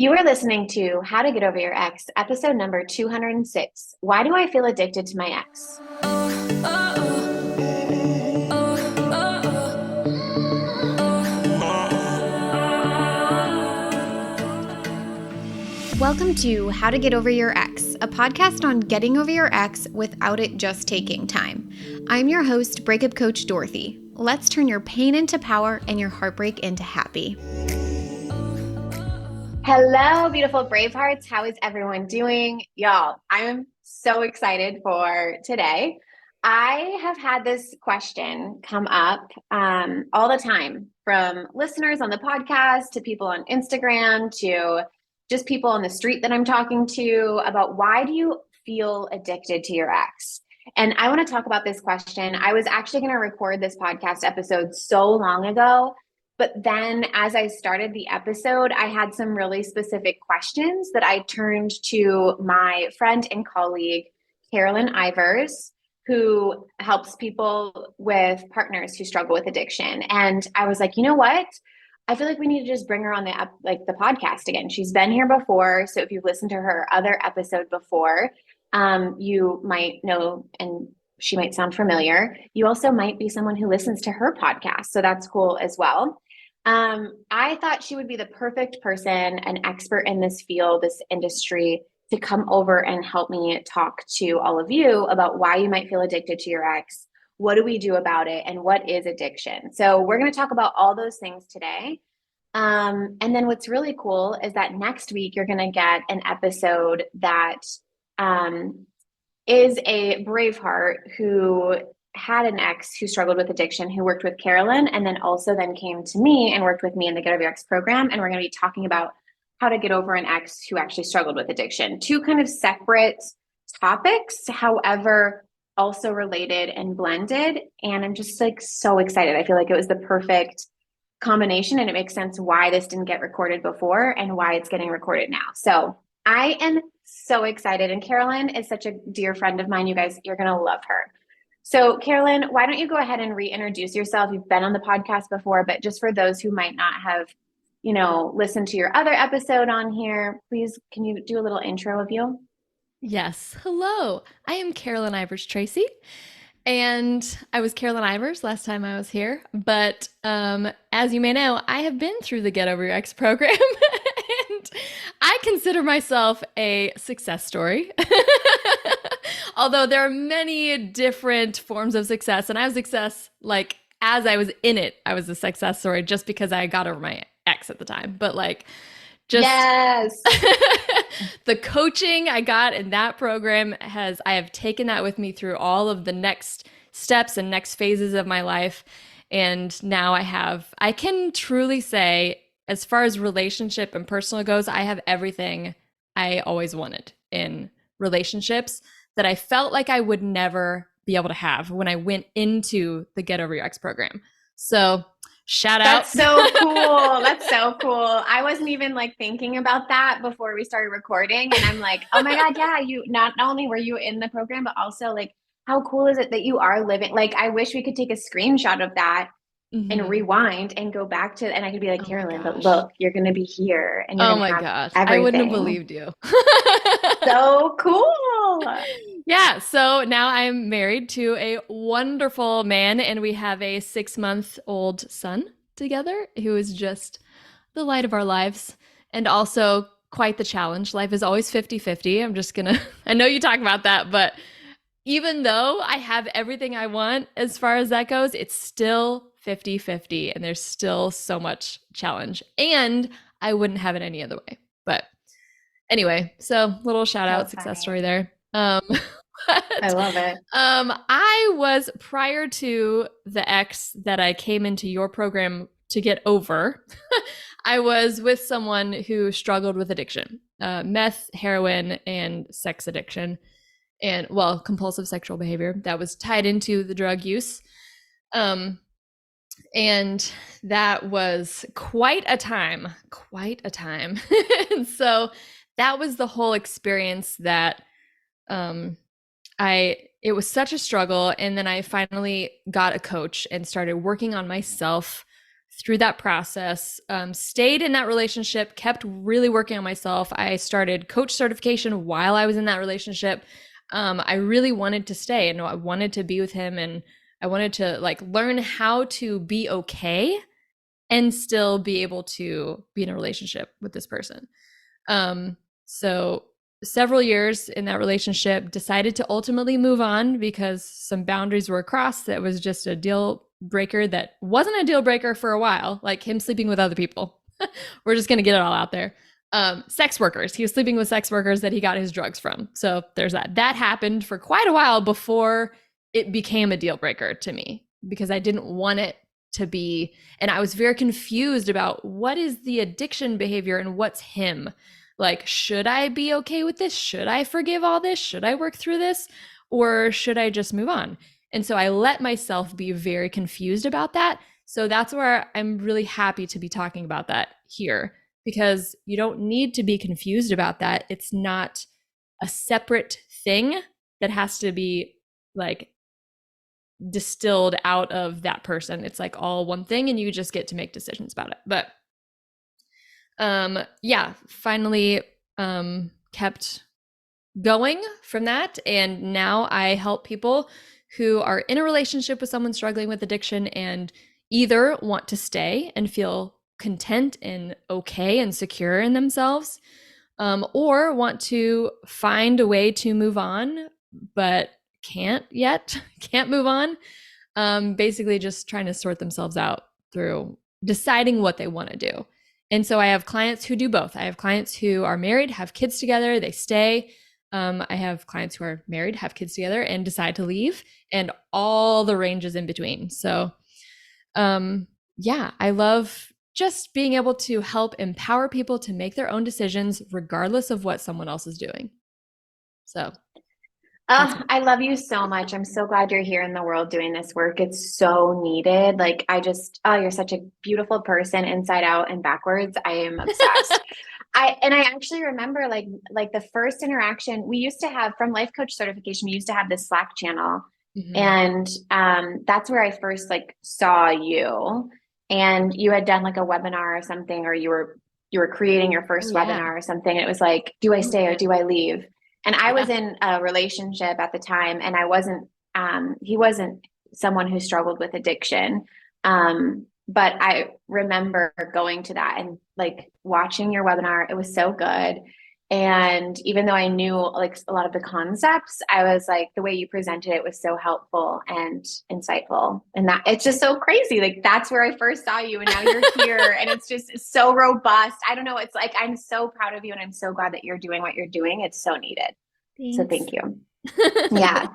You are listening to How to Get Over Your Ex, episode number 206. Why do I feel addicted to my ex? Welcome to How to Get Over Your Ex, a podcast on getting over your ex without it just taking time. I'm your host, breakup coach Dorothy. Let's turn your pain into power and your heartbreak into happy. Hello, beautiful Bravehearts. How is everyone doing? Y'all, I'm so excited for today. I have had this question come up all the time from listeners on the podcast to people on Instagram to just people on the street that I'm talking to about why do you feel addicted to your ex? And I want to talk about this question. I was actually going to record this podcast episode so long ago. But then as I started the episode, I had some really specific questions that I turned to my friend and colleague, Karilyn Ivers, who helps people with partners who struggle with addiction. And I was like, you know what? I feel like we need to just bring her on the podcast again. She's been here before. So if you've listened to her other episode before, you might know, and she might sound familiar. You also might be someone who listens to her podcast. So that's cool as well. I thought she would be the perfect person, an expert in this field, this industry, to come over and help me talk to all of you about why you might feel addicted to your ex. What do we do about it? And what is addiction? So we're going to talk about all those things today. And then what's really cool is that next week you're going to get an episode that is a Braveheart who had an ex who struggled with addiction, who worked with Karilyn, and then also then came to me and worked with me in the Get Over Your Ex program. And we're going to be talking about how to get over an ex who actually struggled with addiction. Two kind of separate topics, however, also related and blended. And I'm just like so excited. I feel like it was the perfect combination, and it makes sense why this didn't get recorded before and why it's getting recorded now. So I am so excited. And Karilyn is such a dear friend of mine. You guys, you're going to love her. So Karilyn, why don't you go ahead and reintroduce yourself? You've been on the podcast before, but just for those who might not have, listened to your other episode on here, please, can you do a little intro of you? Yes. Hello. I am Karilyn Ivers Tracy, and I was Karilyn Ivers last time I was here. But as you may know, I have been through the Get Over Your Ex program, and I consider myself a success story. Although there are many different forms of success, and I was success as I was in it, I was a success story just because I got over my ex at the time. But yes. The coaching I got in that program I have taken that with me through all of the next steps and next phases of my life. And now I can truly say, as far as relationship and personal goes, I have everything I always wanted in relationships that I felt like I would never be able to have when I went into the Get Over Your Ex program. So shout out. That's so cool. That's so cool. I wasn't even thinking about that before we started recording. And I'm like, oh my God, yeah, you not only were you in the program, but also how cool is it that you are living? I wish we could take a screenshot of that and rewind and go back to, and I could be like, Karilyn, but look, you're going to be here and you're going to have everything. I wouldn't have believed you. So cool. Yeah. So now I'm married to a wonderful man, and we have a 6-month-old son together who is just the light of our lives, and also quite the challenge. Life is always 50-50. I know you talk about that, but even though I have everything I want as far as that goes, it's still 50-50, and there's still so much challenge, and I wouldn't have it any other way. But anyway, so little shout out, success story there. I love it. I was, prior to the ex that I came into your program to get over, I was with someone who struggled with addiction, meth, heroin, and sex addiction. And compulsive sexual behavior that was tied into the drug use. And that was quite a time. And so that was the whole experience that it was such a struggle. And then I finally got a coach and started working on myself through that process, stayed in that relationship, kept really working on myself. I started coach certification while I was in that relationship. I really wanted to stay and I wanted to be with him, and I wanted to like learn how to be okay and still be able to be in a relationship with this person. So several years in that relationship, decided to ultimately move on because some boundaries were crossed. That was just a deal breaker that wasn't a deal breaker for a while, like him sleeping with other people. We're just going to get it all out there. Sex workers. He was sleeping with sex workers that he got his drugs from. So there's that. That happened for quite a while before it became a deal breaker to me because I didn't want it to be. And I was very confused about what is the addiction behavior and what's him. Like, should I be okay with this? Should I forgive all this? Should I work through this? Or should I just move on? And so I let myself be very confused about that. So that's where I'm really happy to be talking about that here, because you don't need to be confused about that. It's not a separate thing that has to be like distilled out of that person. It's like all one thing and you just get to make decisions about it. But yeah, finally kept going from that. And now I help people who are in a relationship with someone struggling with addiction and either want to stay and feel content and okay and secure in themselves, or want to find a way to move on, but can't yet, can't move on. Basically just trying to sort themselves out through deciding what they want to do. And so I have clients who do both. I have clients who are married, have kids together, they stay. I have clients who are married, have kids together, and decide to leave, and all the ranges in between. So, yeah, I love just being able to help empower people to make their own decisions, regardless of what someone else is doing. So, I love you so much. I'm so glad you're here in the world doing this work. It's so needed. Like, you're such a beautiful person inside out and backwards. I am obsessed. I actually remember like the first interaction we used to have from life coach certification, we used to have this Slack channel. And that's where I first like saw you, and you had done like a webinar or something, or you were creating your first webinar or something. And it was like, do I stay or do I leave? And I was in a relationship at the time, and he wasn't someone who struggled with addiction. But I remember going to that and like watching your webinar. It was so good. And even though I knew like a lot of the concepts, I was like, the way you presented it was so helpful and insightful. And that it's just so crazy. Like that's where I first saw you, and now you're here and it's just so robust. I don't know. It's like, I'm so proud of you, and I'm so glad that you're doing what you're doing. It's so needed. Thanks. So thank you. Yeah.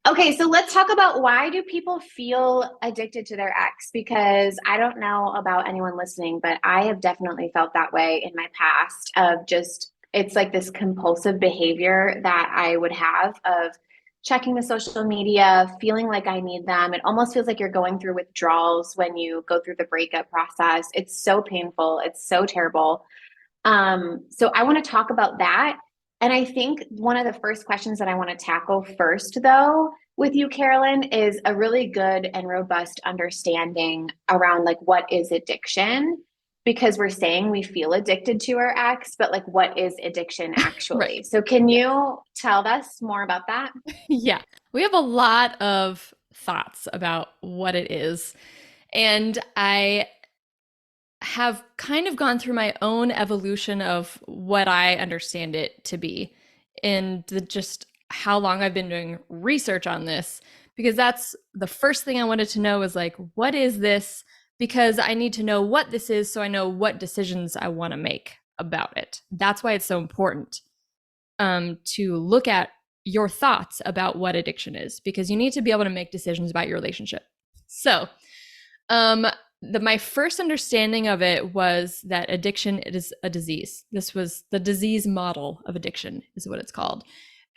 Okay, so let's talk about, why do people feel addicted to their ex? Because I don't know about anyone listening, but I have definitely felt that way in my past, of just, it's like this compulsive behavior that I would have of checking the social media, feeling like I need them. It almost feels like you're going through withdrawals when you go through the breakup process. It's so painful. It's so terrible. So I want to talk about that. And I think one of the first questions that I want to tackle first, though, with you, Karilyn, is a really good and robust understanding around like, what is addiction? Because we're saying we feel addicted to our ex, but like, what is addiction actually? Right. So can you tell us more about that? Yeah, we have a lot of thoughts about what it is. And I have kind of gone through my own evolution of what I understand it to be, and just how long I've been doing research on this, because that's the first thing I wanted to know is like, what is this? Because I need to know what this is so I know what decisions I want to make about it. That's why it's so important to look at your thoughts about what addiction is, because you need to be able to make decisions about your relationship. So, my first understanding of it was that addiction is a disease. This was the disease model of addiction, is what it's called.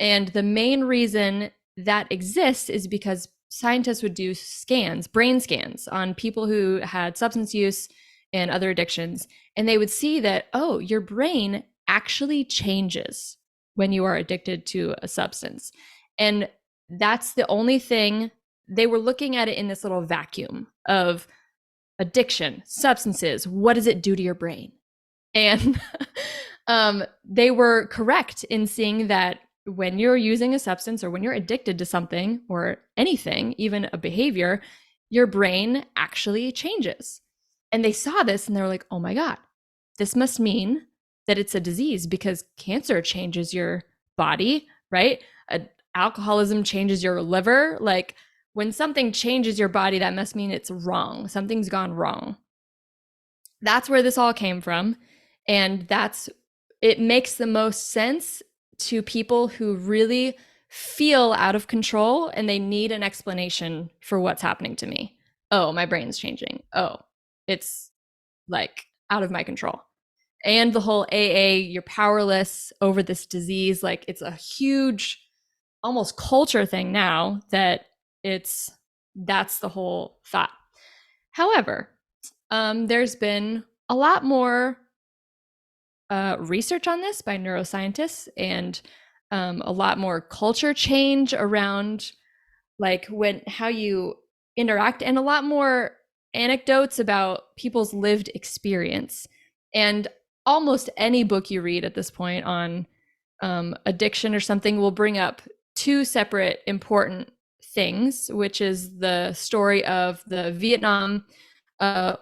And the main reason that exists is because scientists would do scans, brain scans, on people who had substance use and other addictions. And they would see that, oh, your brain actually changes when you are addicted to a substance. And that's the only thing. They were looking at it in this little vacuum of addiction, substances, what does it do to your brain? And they were correct in seeing that when you're using a substance or when you're addicted to something or anything, even a behavior, your brain actually changes. And they saw this and they were like, oh my God, this must mean that it's a disease because cancer changes your body, right? Alcoholism changes your liver. Like when something changes your body, that must mean it's wrong. Something's gone wrong. That's where this all came from. And it makes the most sense to people who really feel out of control and they need an explanation for what's happening to me. Oh, my brain's changing. Oh, it's like out of my control. And the whole AA, you're powerless over this disease. Like it's a huge, almost culture thing now that's the whole thought. However, there's been a lot more research on this by neuroscientists and a lot more culture change around like how you interact and a lot more anecdotes about people's lived experience. And almost any book you read at this point on addiction or something will bring up two separate important things, which is the story of the Vietnam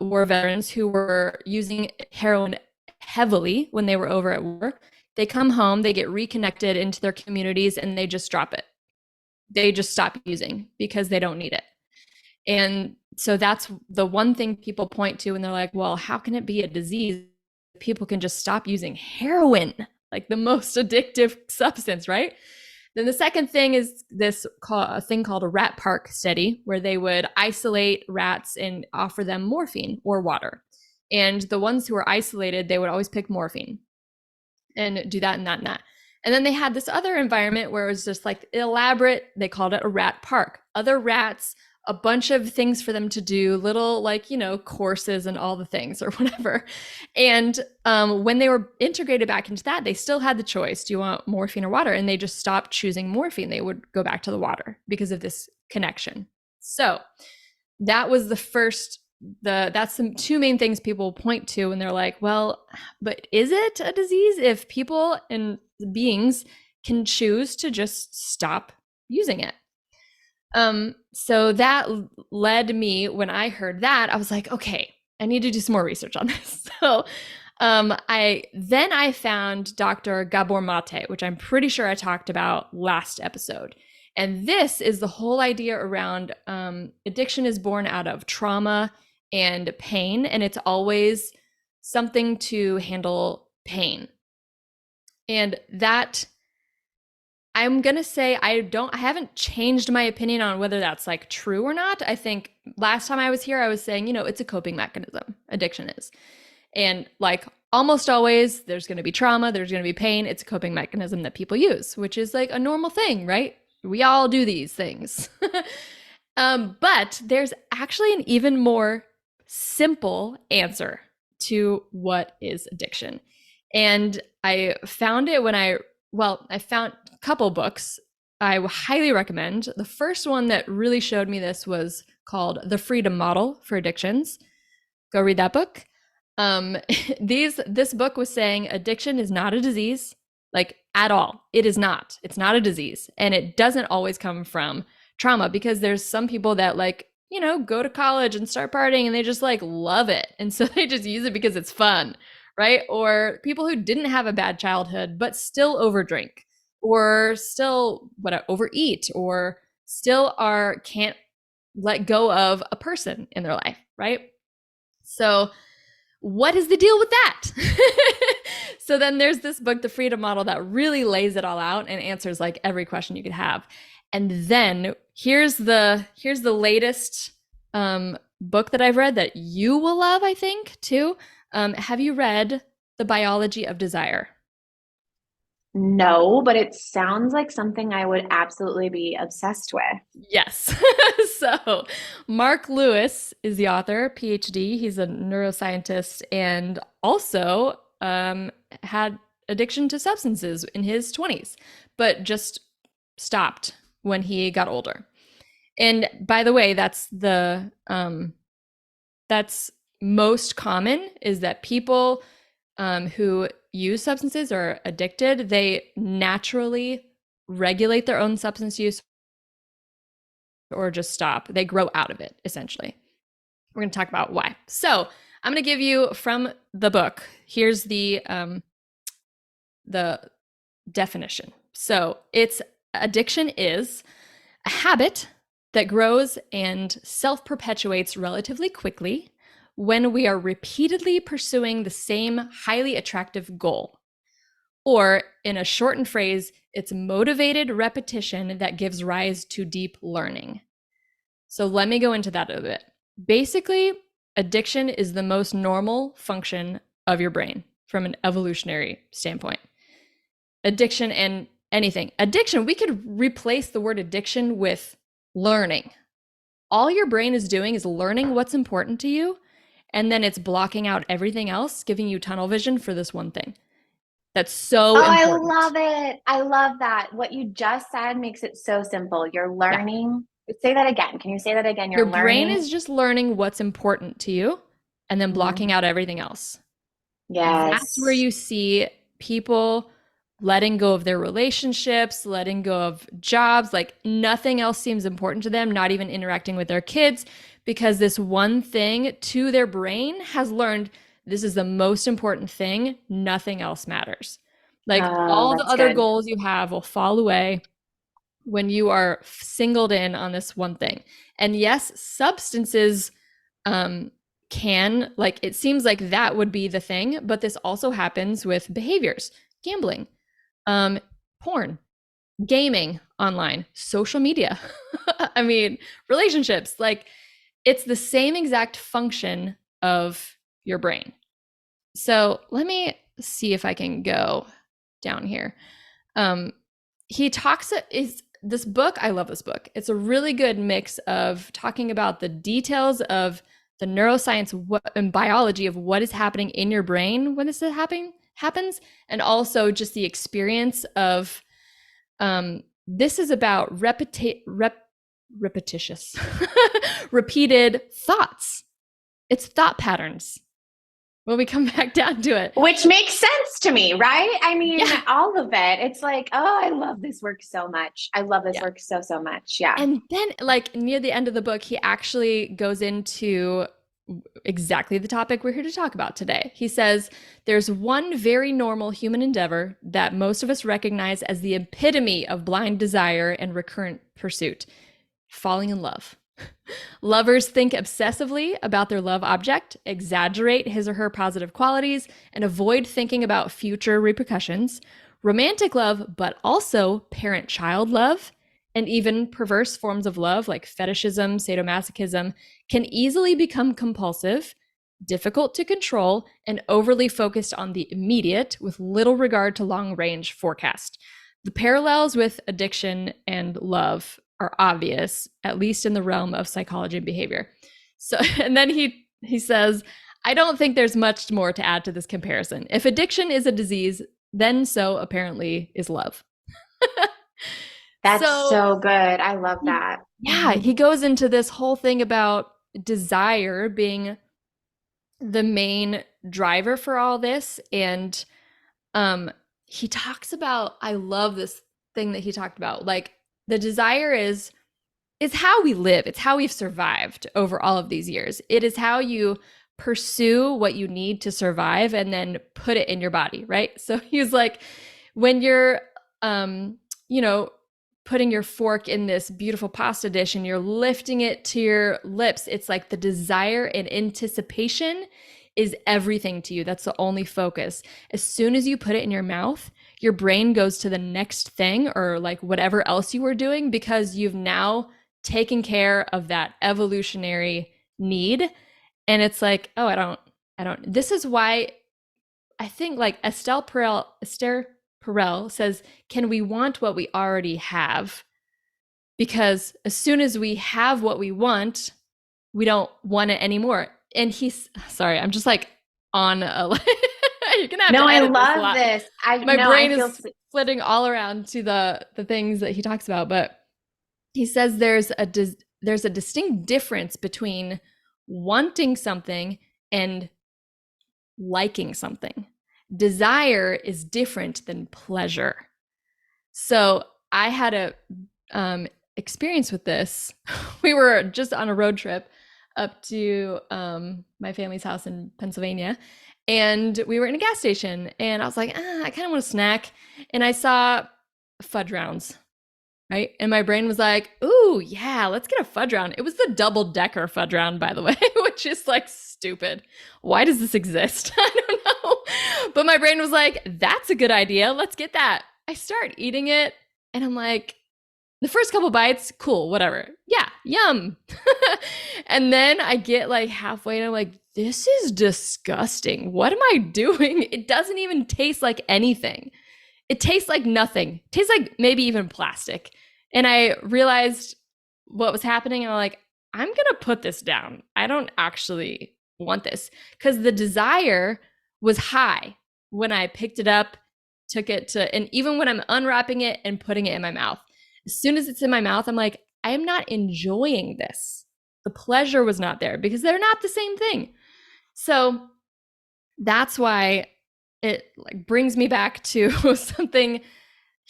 war veterans who were using heroin heavily when they were over at war. They come home, they get reconnected into their communities, and they just drop it. They just stop using because they don't need it. And so that's the one thing people point to, and they're like, well, how can it be a disease? People can just stop using heroin, like the most addictive substance, right? Then the second thing is a thing called a rat park study, where they would isolate rats and offer them morphine or water. And the ones who were isolated, they would always pick morphine and do that and that and that. And then they had this other environment where it was just like elaborate, they called it a rat park. Other rats, a bunch of things for them to do, little like, courses and all the things or whatever. And when they were integrated back into that, they still had the choice. Do you want morphine or water? And they just stopped choosing morphine. They would go back to the water because of this connection. So that was that's the two main things people point to. And they're like, well, but is it a disease if people and beings can choose to just stop using it? So that led me, when I heard that, I was like, okay, I need to do some more research on this. So I found Dr. Gabor Mate, which I'm pretty sure I talked about last episode. And this is the whole idea around addiction is born out of trauma and pain, and it's always something to handle pain. And that, I'm going to say I haven't changed my opinion on whether that's like true or not. I think last time I was here, I was saying, it's a coping mechanism, addiction is. And like almost always, there's going to be trauma, there's going to be pain. It's a coping mechanism that people use, which is like a normal thing, right? We all do these things. But there's actually an even more simple answer to what is addiction. And I found it I found a couple books I highly recommend. The first one that really showed me this was called The Freedom Model for Addictions. Go read that book. This book was saying addiction is not a disease, like at all. It is not. It's not a disease. And it doesn't always come from trauma, because there's some people that like, go to college and start partying and they just like love it. And so they just use it because it's fun, right? Or people who didn't have a bad childhood, but still overdrink or still overeat or still can't let go of a person in their life, right? So what is the deal with that? So then there's this book, The Freedom Model, that really lays it all out and answers like every question you could have. And then here's the latest book that I've read that you will love, I think, too. Have you read The Biology of Desire? No, but it sounds like something I would absolutely be obsessed with. Yes. So Mark Lewis is the author, PhD. He's a neuroscientist and also had addiction to substances in his 20s, but just stopped when he got older. And by the way, that's the that's most common is that people who use substances or are addicted, they naturally regulate their own substance use or just stop. They grow out of it, essentially. We're going to talk about why. So I'm going to give you from the book. Here's the definition. So it's addiction is a habit that grows and self-perpetuates relatively quickly when we are repeatedly pursuing the same highly attractive goal. Or in a shortened phrase, it's motivated repetition that gives rise to deep learning. So let me go into that a bit. Basically, addiction is the most normal function of your brain from an evolutionary standpoint. Addiction and anything. Addiction, we could replace the word addiction with learning. All your brain is doing is learning what's important to you, and then it's blocking out everything else, giving you tunnel vision for this one thing. That's so important. I love it. I love that. What you just said makes it so simple. You're Yeah. learning. Say that again. Can you say that again? Your You're brain learning. is just learning what's important to you and then blocking out everything else. That's where Yes. you see people letting go of their relationships, letting go of jobs, like nothing else seems important to them, not even interacting with their kids, because this one thing to their brain has learned this is the most important thing. Nothing else matters. Like Oh, all the that's other good. goals you have will fall away when you are singled in on this one thing. And yes, substances can, like, it seems like that would be the thing, but this also happens with behaviors, gambling, porn, gaming online, social media. I mean, relationships. Like, it's the same exact function of your brain. So let me see if I can go down here. He talks is this book. I love this book. It's a really good mix of talking about the details of the neuroscience and biology of what is happening in your brain when this happens, and also just the experience of this is about repetitious, repeated thoughts. It's thought patterns when we come back down to it. Which makes sense to me, right? I mean, Yeah. all of it. It's like, oh, I love this work so much. I love this work so, so much. Yeah. And then, like, near the end of the book, he actually goes into exactly the topic we're here to talk about today. He says, there's one very normal human endeavor that most of us recognize as the epitome of blind desire and recurrent pursuit: falling in love. Lovers think obsessively about their love object, exaggerate his or her positive qualities, and avoid thinking about future repercussions. Romantic love, but also parent child love, and even perverse forms of love like fetishism, sadomasochism, can easily become compulsive, difficult to control, and overly focused on the immediate with little regard to long range forecast. The parallels with addiction and love are obvious, at least in the realm of psychology and behavior. So, and then he says, I don't think there's much more to add to this comparison. If addiction is a disease, then so apparently is love. That's so good. I love that. Yeah, he goes into this whole thing about desire being the main driver for all this. And he talks about, I love this thing that he talked about. Like, the desire is how we live. It's how we've survived over all of these years. It is how you pursue what you need to survive and then put it in your body, right? So he's like, when you're putting your fork in this beautiful pasta dish and you're lifting it to your lips, it's like the desire and anticipation is everything to you. That's the only focus. As soon as you put it in your mouth, your brain goes to the next thing or like whatever else you were doing, because you've now taken care of that evolutionary need. And it's like, oh, I don't. This is why I think, like, Esther Perel says, can we want what we already have? Because as soon as we have what we want, we don't want it anymore. And he's sorry, I'm just like on a you're gonna have No, to I edit love this. this. My brain is flitting all around to the things that he talks about, but he says there's a distinct difference between wanting something and liking something. Desire is different than pleasure. So I had a experience with this. We were just on a road trip up to my family's house in Pennsylvania, and we were in a gas station, and I was like, I kind of want a snack, and I saw fudge rounds, right? And my brain was like, ooh, yeah, let's get a fudge round. It was the double-decker fudge round, by the way, which is like stupid. Why does this exist? I don't know. But my brain was like, that's a good idea. Let's get that. I start eating it, and I'm like, the first couple bites, cool, whatever. Yeah, yum. And then I get like halfway and I'm like, this is disgusting. What am I doing? It doesn't even taste like anything. It tastes like nothing. It tastes like maybe even plastic. And I realized what was happening. And I'm like, I'm going to put this down. I don't actually want this, because the desire was high when I picked it up, took it to, and even when I'm unwrapping it and putting it in my mouth, as soon as it's in my mouth, I'm like, I am not enjoying this. The pleasure was not there because they're not the same thing. So that's why it like brings me back to something.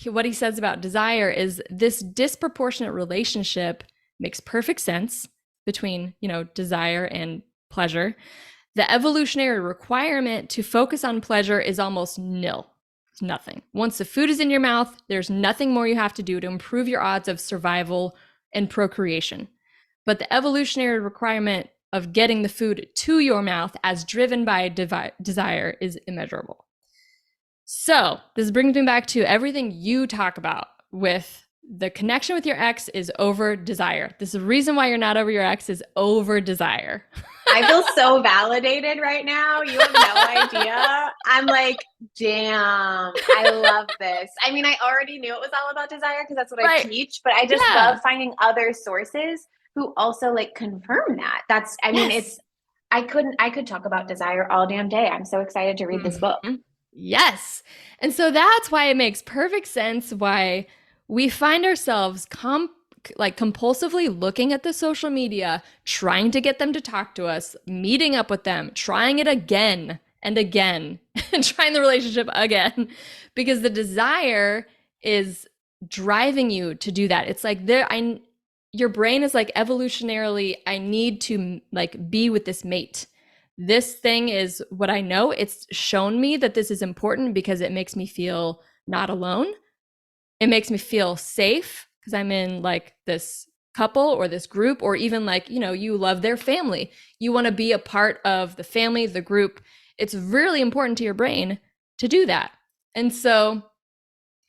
What he says about desire is this disproportionate relationship makes perfect sense between, desire and pleasure. The evolutionary requirement to focus on pleasure is almost nil. Nothing. Once the food is in your mouth, there's nothing more you have to do to improve your odds of survival and procreation. But the evolutionary requirement of getting the food to your mouth as driven by desire is immeasurable. So this brings me back to everything you talk about with the connection with your ex is over desire. This is the reason why you're not over your ex is over desire. I feel so validated right now. You have no idea. I'm like, damn, I love this. I mean, I already knew it was all about desire because that's what I teach, but I just love finding other sources who also like confirm that. That's, I mean, I could talk about desire all damn day. I'm so excited to read this book. Yes. And so that's why it makes perfect sense why we find ourselves compulsively looking at the social media, trying to get them to talk to us, meeting up with them, trying it again and again, and trying the relationship again, because the desire is driving you to do that. It's like your brain is like evolutionarily, I need to like be with this mate. This thing is what I know. It's shown me that this is important because it makes me feel not alone. It makes me feel safe because I'm in like this couple or this group, or even like, you love their family. You want to be a part of the family, the group. It's really important to your brain to do that. And so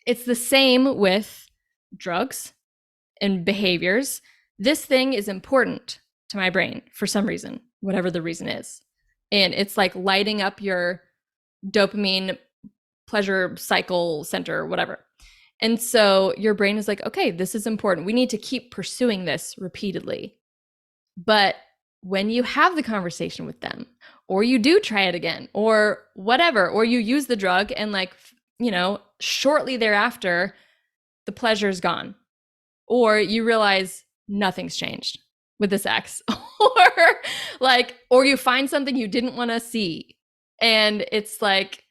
it's the same with drugs and behaviors. This thing is important to my brain for some reason, whatever the reason is. And it's like lighting up your dopamine pleasure cycle center, whatever. And so your brain is like, okay, this is important. We need to keep pursuing this repeatedly. But when you have the conversation with them, or you do try it again, or whatever, or you use the drug and like, shortly thereafter, the pleasure is gone. Or you realize nothing's changed with this ex, or you find something you didn't want to see. And it's like,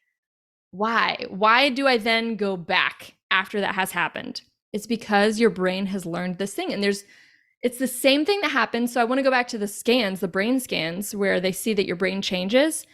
why do I then go back after that has happened? It's because your brain has learned this thing. And it's the same thing that happens. So I want to go back to the scans, the brain scans, where they see that your brain changes.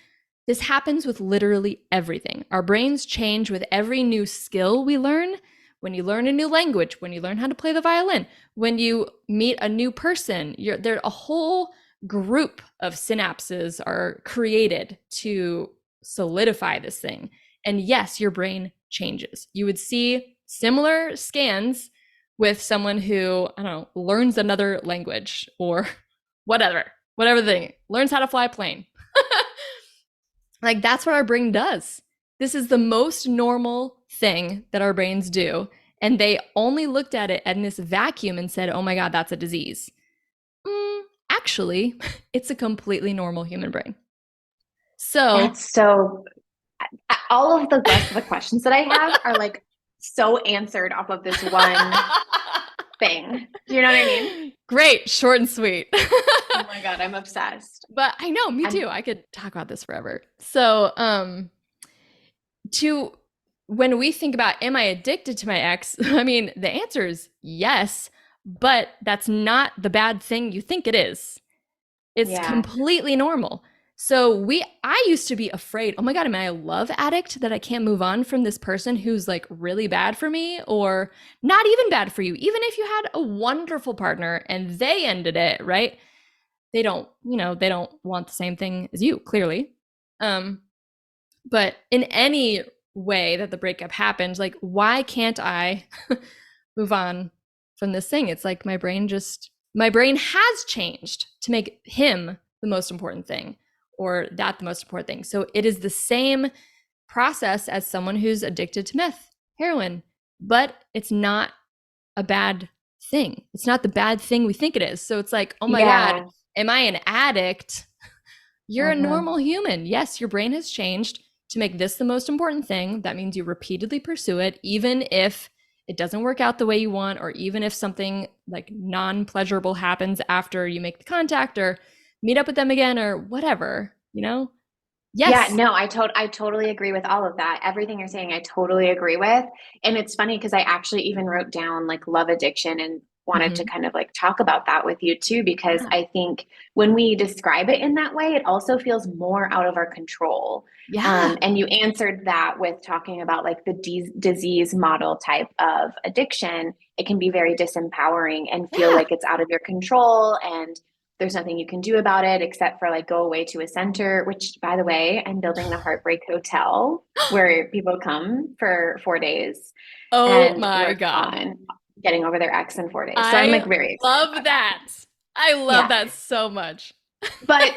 This happens with literally everything. Our brains change with every new skill we learn. When you learn a new language, when you learn how to play the violin, when you meet a new person, there a whole group of synapses are created to solidify this thing. And yes, your brain changes. You would see similar scans with someone who, I don't know, learns another language or whatever thing, learns how to fly a plane. Like that's what our brain does. This is the most normal thing that our brains do. And they only looked at it in this vacuum and said, oh my God, that's a disease. Actually, it's a completely normal human brain. So that's so, all of the rest of the questions that I have are like so answered off of this one thing. Do you know what I mean? Great, short and sweet. Oh my God, I'm obsessed. But I know, me I'm too. I could talk about this forever. So, to when we think about, am I addicted to my ex? I mean, the answer is yes, but that's not the bad thing you think it is. It's yeah. completely normal. So I used to be afraid, oh my God, am I a love addict that I can't move on from this person who's like really bad for me or not even bad for you? Even if you had a wonderful partner and they ended it, right? They don't want the same thing as you, clearly. But in any way that the breakup happened, like, why can't I move on from this thing? It's like my brain has changed to make him the most important thing or that the most important thing. So it is the same process as someone who's addicted to meth, heroin, but it's not a bad thing. It's not the bad thing we think it is. So it's like, oh my God, Yeah. am I an addict? You're a Mm-hmm. normal human. Yes, your brain has changed to make this the most important thing. That means you repeatedly pursue it, even if it doesn't work out the way you want, or even if something like non pleasurable happens after you make the contact or meet up with them again or whatever, you know? Yeah, Yes. no, I totally agree with all of that. Everything you're saying, I totally agree with. And it's funny because I actually even wrote down like love addiction and wanted to Mm-hmm. kind of like talk about that with you too, because Yeah. I think when we describe it in that way, it also feels more out of our control. Yeah. And you answered that with talking about like the disease model type of addiction. It can be very disempowering and feel Yeah. like it's out of your control and there's nothing you can do about it except for like go away to a center, which by the way, I'm building the Heartbreak Hotel where people come for 4 days Oh and my work God. on getting over their ex in 4 days. So I'm I like very excited love about that. that. I love Yeah. that so much. But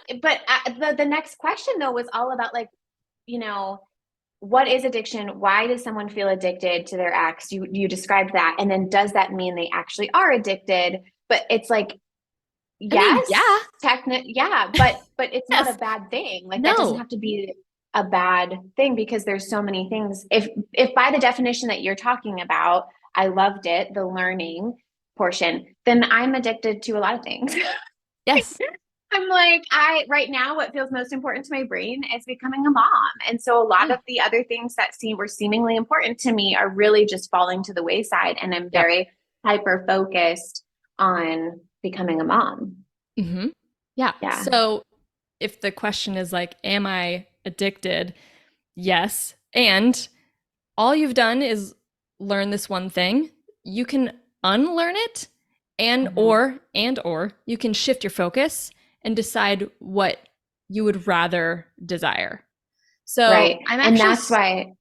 the next question though was all about like, you know, what is addiction? Why does someone feel addicted to their ex? You described that. And then does that mean they actually are addicted? But it's like I mean, yes, yeah. yeah, but it's not a Yes. bad thing. Like that doesn't No. have to be a bad thing because there's so many things. If by the definition that you're talking about, I loved it, the learning portion, then I'm addicted to a lot of things. Yes. I'm like, I right now, what feels most important to my brain is becoming a mom. And so a lot Yeah. of the other things that were seemingly important to me are really just falling to the wayside. And I'm Yep. very hyper focused on becoming a mom. Mm-hmm. Yeah. Yeah. So if the question is like, am I addicted? Yes. And all you've done is learn this one thing. You can unlearn it Mhm. and or you can shift your focus and decide what you would rather desire. So Right. I'm And actually that's why,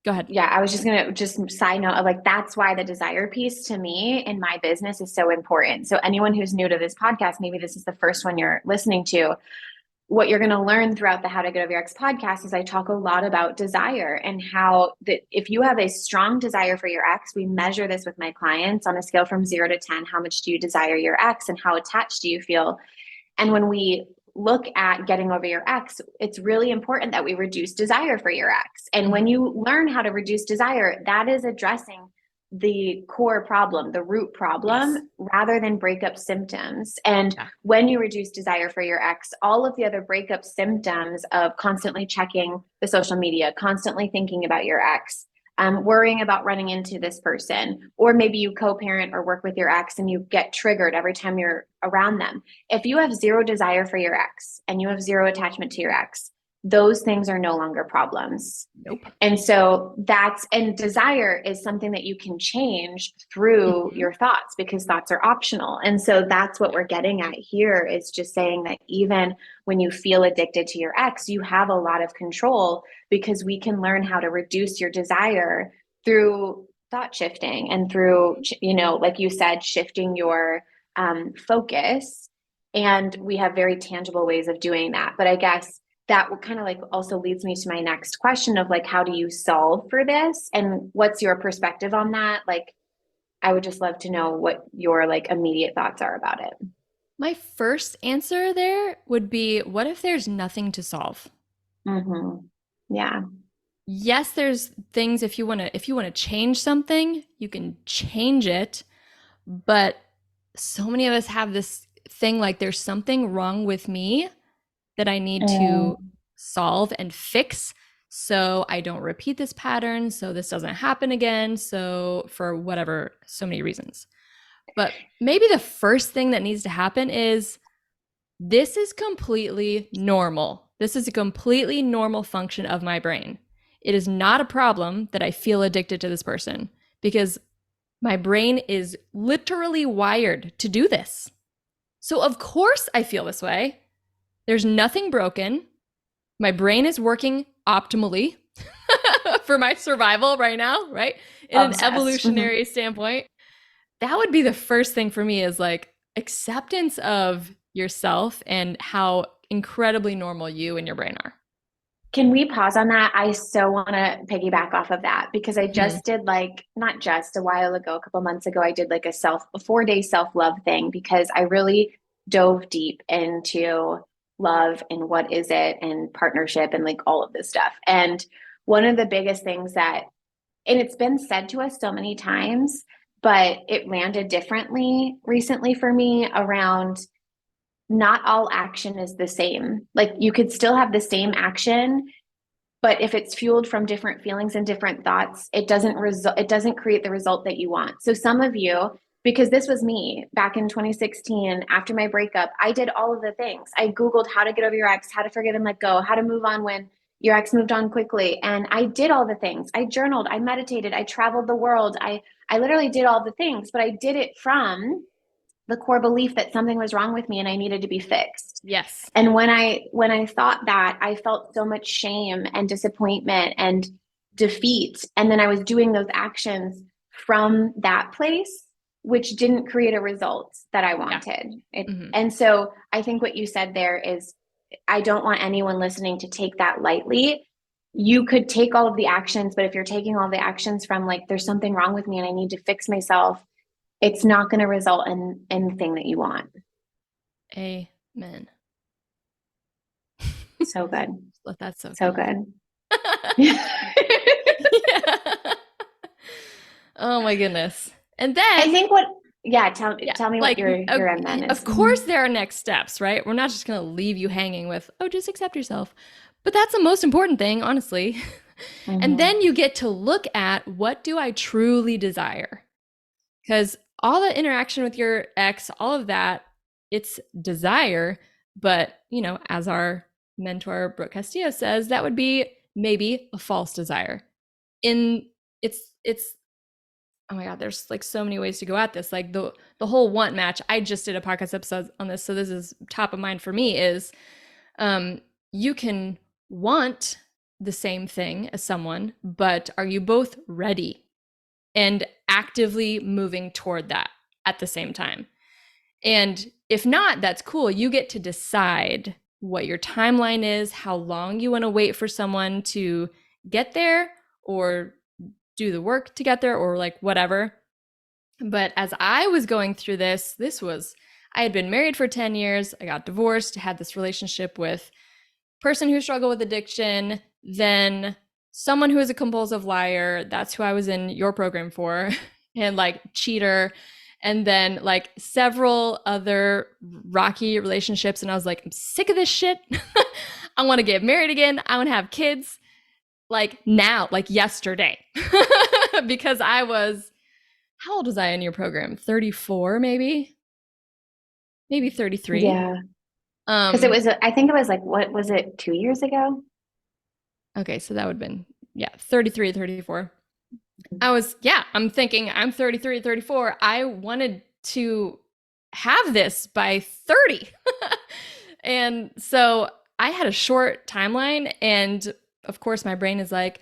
go ahead. yeah, I was just going to just side note of like, that's why the desire piece to me in my business is so important. So anyone who's new to this podcast, maybe this is the first one you're listening to, what you're going to learn throughout the How to Get Over Your Ex podcast is I talk a lot about desire and how that if you have a strong desire for your ex, we measure this with my clients on a scale from 0 to 10. How much do you desire your ex and how attached do you feel? And when we look at getting over your ex, it's really important that we reduce desire for your ex. And when Mm-hmm. you learn how to reduce desire, that is addressing the core problem, the root Yes. problem, rather than breakup symptoms. And Yeah. when you reduce desire for your ex, all of the other breakup symptoms of constantly checking the social media, constantly thinking about your ex, worrying about running into this person, or maybe you co parent or work with your ex and you get triggered every time you're around them. If you have zero desire for your ex and you have zero attachment to your ex, those things are no longer problems. Nope. And so and desire is something that you can change through Mm-hmm. your thoughts because thoughts are optional. And so that's what Yeah. we're getting at here is just saying that even when you feel addicted to your ex, you have a lot of control because we can learn how to reduce your desire through thought shifting and through, like you said, shifting your focus. And we have very tangible ways of doing that. But I guess that kind of like also leads me to my next question of like, how do you solve for this? And what's your perspective on that? Like, I would just love to know what your like immediate thoughts are about it. My first answer there would be, what if there's nothing to solve? Mm-hmm. Yeah. Yes, there's things if you want to change something, you can change it, but so many of us have this thing like there's something wrong with me that I need to Mm. solve and fix so I don't repeat this pattern, so this doesn't happen again, so for whatever, so many reasons. But maybe the first thing that needs to happen is this is completely normal. This is a completely normal function of my brain. It is not a problem that I feel addicted to this person because my brain is literally wired to do this. So, of course, I feel this way. There's nothing broken. My brain is working optimally for my survival right now, right? In an Obsessed. Mhm. evolutionary standpoint. That would be the first thing for me is like acceptance of yourself and how incredibly normal you and your brain are. Can we pause on that? I so want to piggyback off of that because I Mm-hmm. just did like, not just a while ago, a couple months ago, I did like a 4 day self-love thing because I really dove deep into love and what is it and partnership and like all of this stuff. And one of the biggest things that, and it's been said to us so many times, but it landed differently recently for me around not all action is the same. Like you could still have the same action, but if it's fueled from different feelings and different thoughts, it doesn't create the result that you want. So some of you, because this was me back in 2016 after my breakup, I did all of the things. I googled how to get over your ex, how to forget and let go, how to move on when your ex moved on quickly, and I did all the things. I journaled, I meditated, I traveled the world. I literally did all the things, but I did it from the core belief that something was wrong with me and I needed to be fixed. Yes. And when I thought that, I felt so much shame and disappointment and defeat. And then I was doing those actions from that place, which didn't create a result that I Yeah. wanted. Mm-hmm. And so I think what you said there is I don't want anyone listening to take that lightly. You could take all of the actions, but if you're taking all the actions from like, there's something wrong with me and I need to fix myself, it's not going to result in anything that you want. Amen. So good. Let that soak So in. good. Yeah. Oh my goodness. And I then, think what, yeah, yeah, tell me what like, your end then of is. course, there are next steps, right? We're not just going to leave you hanging with, oh, just accept yourself. But that's the most important thing, honestly. And Mm-hmm. then you get to look at what do I truly desire? Because all the interaction with your ex, all of that, it's desire. But, as our mentor, Brooke Castillo says, that would be maybe a false desire. In it's oh my god, there's like so many ways to go at this. Like the whole want match. I just did a podcast episode on this, so this is top of mind for me. Is you can want the same thing as someone, but are you both ready and actively moving toward that at the same time? And if not, that's cool. You get to decide what your timeline is, how long you want to wait for someone to get there or do the work to get there or like whatever. But as I was going through I had been married for 10 years. I got divorced, had this relationship with a person who struggled with addiction, then someone who is a compulsive liar. That's who I was in your program for, and like cheater. And then like several other rocky relationships. And I was like, I'm sick of this shit. I want to get married again. I want to have kids like now, like yesterday. Because I was, how old was I in your program? 34, maybe 33. Yeah. Because it Um, was, I think it was like, what was it, 2 years ago? okay, so that would have been, yeah, 33, 34. I'm thinking I'm 33, 34. I wanted to have this by 30. And so I had a short timeline. And of course, my brain is like,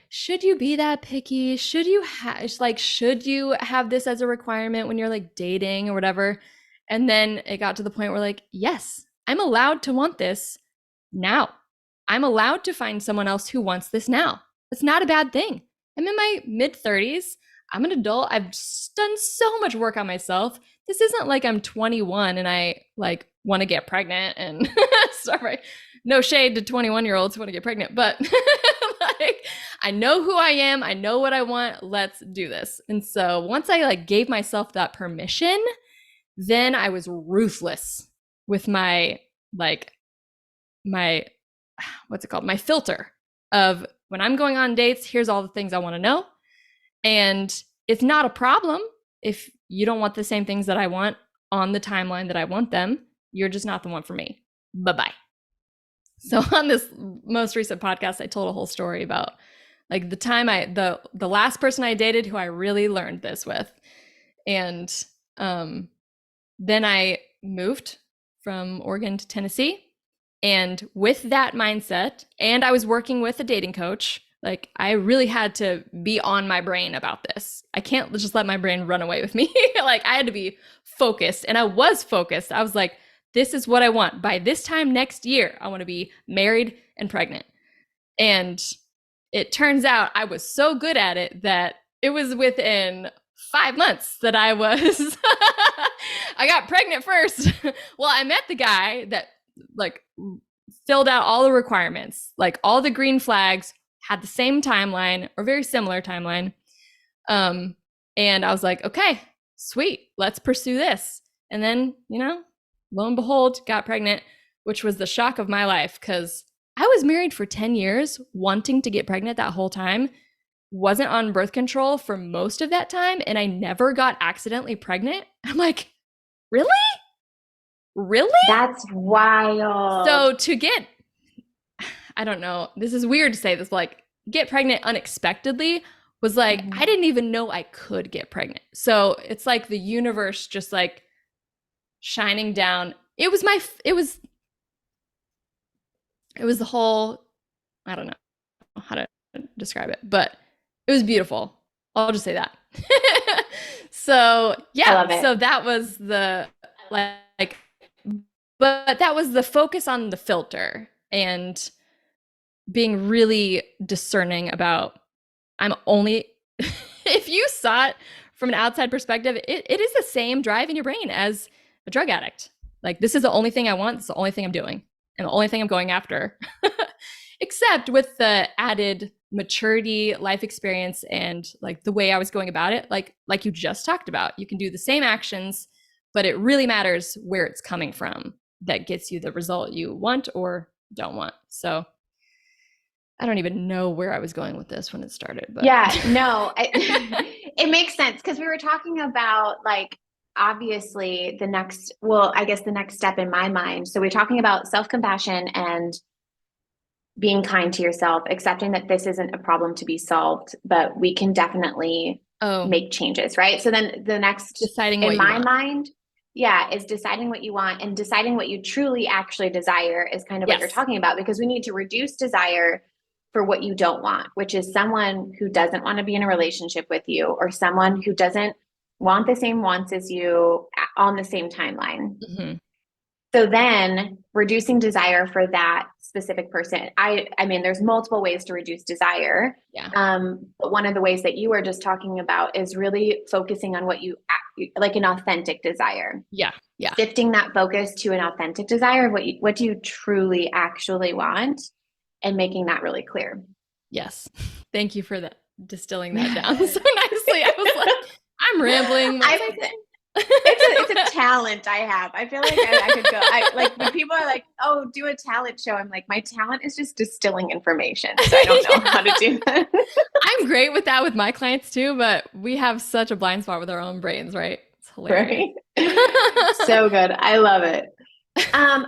should you be that picky? Should you have this as a requirement when you're like dating or whatever? And then it got to the point where like, yes, I'm allowed to want this now. I'm allowed to find someone else who wants this now. It's not a bad thing. I'm in my mid 30s. I'm an adult. I've done so much work on myself. This isn't like I'm 21 and I like want to get pregnant and sorry, no shade to 21-year-olds who want to get pregnant, but like I know who I am. I know what I want. Let's do this. And so once I like gave myself that permission, Then I was ruthless with like my what's it called? My filter of when I'm going on dates, here's all the things I want to know. And it's not a problem if you don't want the same things that I want on the timeline that I want them. You're just not the one for me. Bye-bye. So on this most recent podcast, I told a whole story about like the time the last person I dated who I really learned this with. And then I moved from Oregon to Tennessee. And with that mindset, and I was working with a dating coach, like I really had to be on my brain about this. I can't just let my brain run away with me. Like I had to be focused, and I was focused. I was like, this is what I want. By this time next year, I want to be married and pregnant. And it turns out I was so good at it that it was within 5 months that I got pregnant first. Well, I met the guy that like filled out all the requirements, like all the green flags, had the same timeline or very similar timeline. And I was like, okay, sweet, let's pursue this. And then, lo and behold, got pregnant, which was the shock of my life because I was married for 10 years, wanting to get pregnant that whole time, wasn't on birth control for most of that time, and I never got accidentally pregnant. I'm like, really? Really? That's wild. So I don't know, this is weird to say this, like get pregnant unexpectedly was like, I didn't even know I could get pregnant. So it's like the universe just like shining down. It was the whole, I don't know how to describe it, but it was beautiful. I'll just say that. So yeah, so that was the like, but that was the focus on the filter and being really discerning about I'm only, if you saw it from an outside perspective, it is the same drive in your brain as a drug addict. Like, this is the only thing I want. It's the only thing I'm doing and the only thing I'm going after, except with the added maturity, life experience, and like the way I was going about it. Like you just talked about, you can do the same actions, but it really matters where it's coming from that gets you the result you want or don't want. So I don't even know where I was going with this when it started, but yeah, no, it makes sense because we were talking about like, obviously the next step in my mind. So we're talking about self-compassion and being kind to yourself, accepting that this isn't a problem to be solved, but we can definitely make changes, right? So then the next deciding in my mind, is deciding what you want, and deciding what you truly actually desire is kind of what you're talking about, because we need to reduce desire for what you don't want, which is someone who doesn't want to be in a relationship with you, or someone who doesn't want the same wants as you on the same timeline. Mm-hmm. So then reducing desire for that specific person. I mean, there's multiple ways to reduce desire. Yeah. But one of the ways that you were just talking about is really focusing on what you like, an authentic desire. Yeah. Yeah. Shifting that focus to an authentic desire of what do you truly actually want, and making that really clear. Yes. Thank you for distilling that down so nicely. I was like, I'm rambling. It's a talent I have. I feel like I could go. Like when people are like, "Oh, do a talent show," I'm like, my talent is just distilling information. So I don't know how to do that. I'm great with that with my clients too, but we have such a blind spot with our own brains, right? It's hilarious. Right? So good. I love it.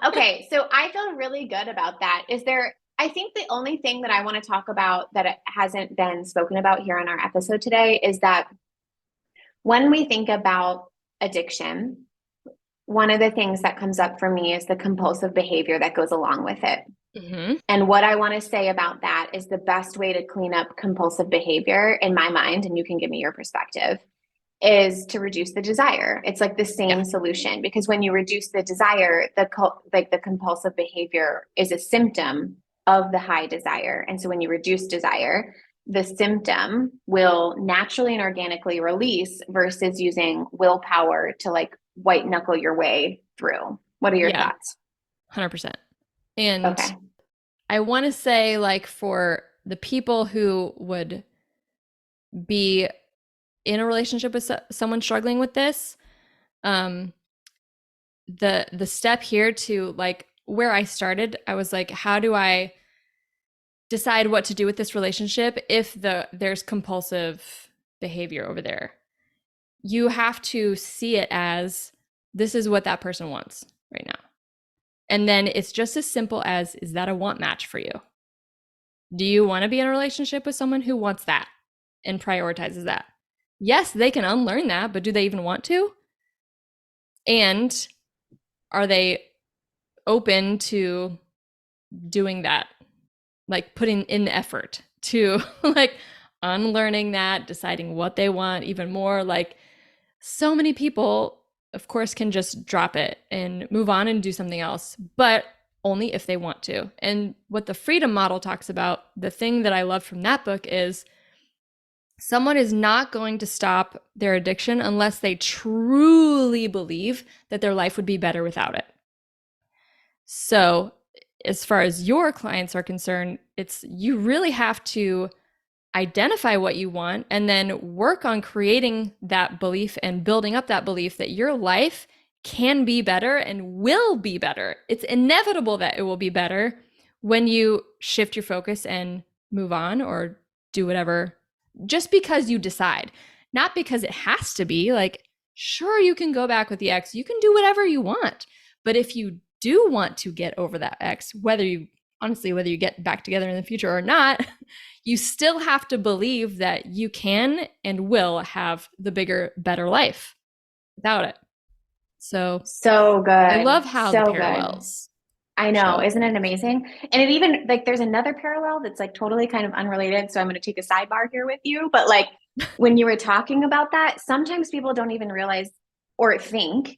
Okay, so I feel really good about that. I think the only thing that I want to talk about that hasn't been spoken about here on our episode today is that when we think about addiction, one of the things that comes up for me is the compulsive behavior that goes along with it. Mm-hmm. And what I want to say about that is the best way to clean up compulsive behavior in my mind, and you can give me your perspective, is to reduce the desire. It's like the same solution, because when you reduce the desire, the compulsive behavior is a symptom of the high desire. And so when you reduce desire, the symptom will naturally and organically release versus using willpower to like white knuckle your way through. What are your thoughts? 100%. And I want to say, like, for the people who would be in a relationship with someone struggling with this, the step here to like where I started, I was like, how do I decide what to do with this relationship if there's compulsive behavior over there? You have to see it as this is what that person wants right now. And then it's just as simple as, is that a want match for you? Do you want to be in a relationship with someone who wants that and prioritizes that? Yes, they can unlearn that, but do they even want to? And are they open to doing that? Like putting in the effort to like unlearning that, deciding what they want even more. Like so many people, of course, can just drop it and move on and do something else, but only if they want to. And what the freedom model talks about, the thing that I love from that book is someone is not going to stop their addiction unless they truly believe that their life would be better without it. So, as far as your clients are concerned, it's you really have to identify what you want and then work on creating that belief and building up that belief that your life can be better and will be better. It's inevitable that it will be better when you shift your focus and move on or do whatever, just because you decide, not because it has to be. Like, sure, you can go back with the ex, you can do whatever you want. But if you do want to get over that ex, whether you get back together in the future or not, you still have to believe that you can and will have the bigger, better life without it. So good. I love how the So good. parallels I know. show. Isn't it amazing? And it even like there's another parallel that's like totally kind of unrelated. So I'm going to take a sidebar here with you. But like when you were talking about that, sometimes people don't even realize or think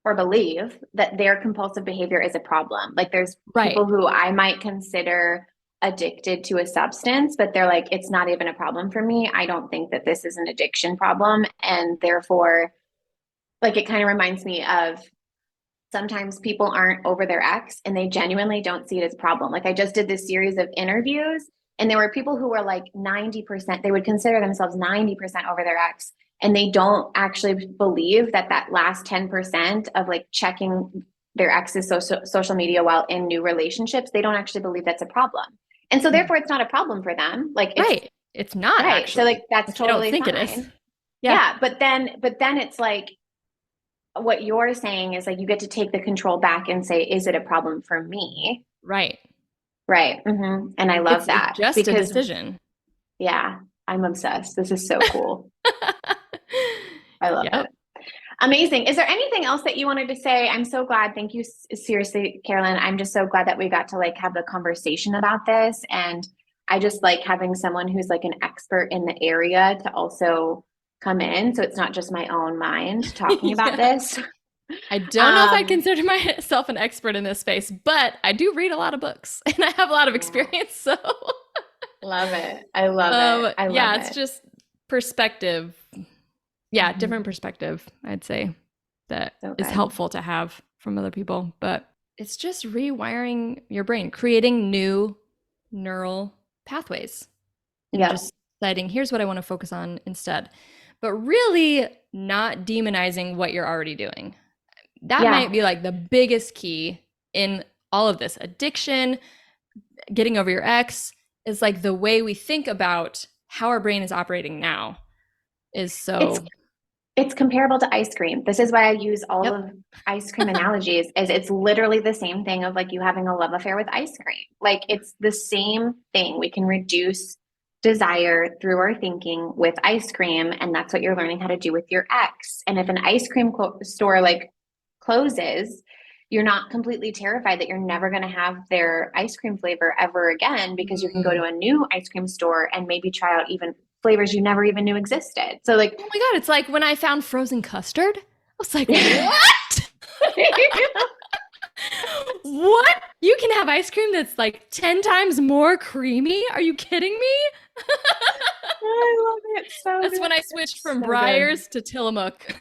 or believe that their compulsive behavior is a problem. Like there's people who I might consider addicted to a substance, but they're like, it's not even a problem for me. I don't think that this is an addiction problem. And therefore, like it kind of reminds me of sometimes people aren't over their ex and they genuinely don't see it as a problem. Like I just did this series of interviews and there were people who were like 90%, they would consider themselves 90% over their ex. And they don't actually believe that that last 10% of like checking their ex's social media while in new relationships, they don't actually believe that's a problem. And so therefore it's not a problem for them. Like it's not right. actually. So like that's totally think fine. It is. Yeah. But then it's like what you're saying is like you get to take the control back and say, is it a problem for me? Right. Mm-hmm. And I love that. It's just a decision. Yeah, I'm obsessed. This is so cool. I love it. Amazing. Is there anything else that you wanted to say? I'm so glad. Thank you. Seriously, Karilyn. I'm just so glad that we got to like have the conversation about this. And I just like having someone who's like an expert in the area to also come in. So it's not just my own mind talking about this. I don't know if I consider myself an expert in this space, but I do read a lot of books and I have a lot of experience. So love it. I love it. It's just perspective. Yeah, different perspective, I'd say, that is helpful to have from other people. But it's just rewiring your brain, creating new neural pathways. And just deciding, here's what I want to focus on instead. But really not demonizing what you're already doing. That might be like the biggest key in all of this. Addiction, getting over your ex, is like the way we think about how our brain is operating now is so... It's comparable to ice cream. This is why I use all of ice cream analogies, is it's literally the same thing of like you having a love affair with ice cream. Like it's the same thing. We can reduce desire through our thinking with ice cream. And that's what you're learning how to do with your ex. And if an ice cream store like closes, you're not completely terrified that you're never going to have their ice cream flavor ever again, because you can go to a new ice cream store and maybe try out even flavors you never even knew existed. So like, oh my God, it's like when I found frozen custard, I was like, what? What? You can have ice cream that's like 10 times more creamy? Are you kidding me? I love it. That's when I switched from Breyers to Tillamook.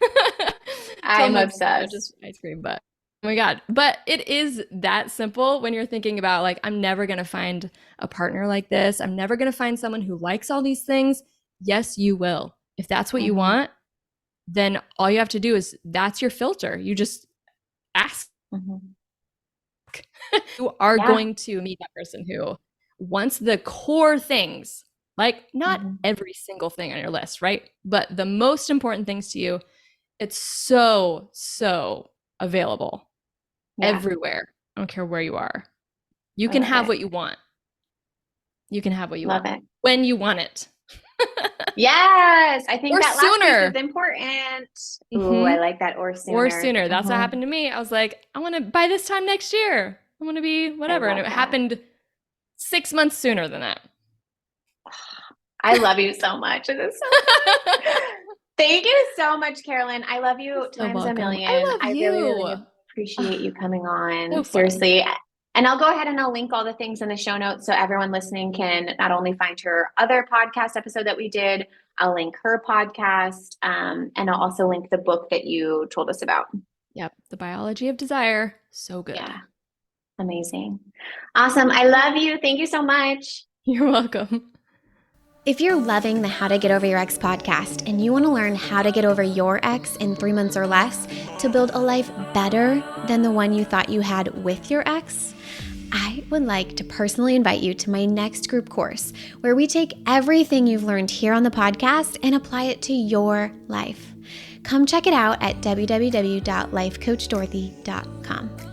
I'm obsessed. Just ice cream, but oh my God. But it is that simple when you're thinking about like, I'm never going to find a partner like this. I'm never going to find someone who likes all these things. Yes, you will. If that's what you want, then all you have to do is that's your filter. You just ask. Mhm. You are Yeah. going to meet that person who wants the core things, like not Mhm. every single thing on your list, right? But the most important things to you, it's so, so available Yeah. everywhere. I don't care where you are. You I can love have it. what you want. You can have what you Love want it. when you want it. Yes. I think Or that last piece is sooner. important. Ooh, I Mm-hmm. like that, or Or sooner. sooner. That's what happened to me. I was like, I want to by this time next year. I want to be I whatever. And love it that. happened 6 months sooner than that. I love you so much. It is so Thank you so much, Karilyn. I love You're you so times a welcome. million. I love I really, really you. appreciate you coming So on. fun. Seriously. And I'll go ahead and I'll link all the things in the show notes so everyone listening can not only find her other podcast episode that we did, I'll link her podcast, and I'll also link the book that you told us about. Yep. The biology of desire. So good. Yeah, amazing. Awesome. I love you. Thank you so much. You're welcome. If you're loving the How to Get Over Your Ex podcast and you want to learn how to get over your ex in 3 months or less to build a life better than the one you thought you had with your ex, I would like to personally invite you to my next group course where we take everything you've learned here on the podcast and apply it to your life. Come check it out at www.lifecoachdorothy.com.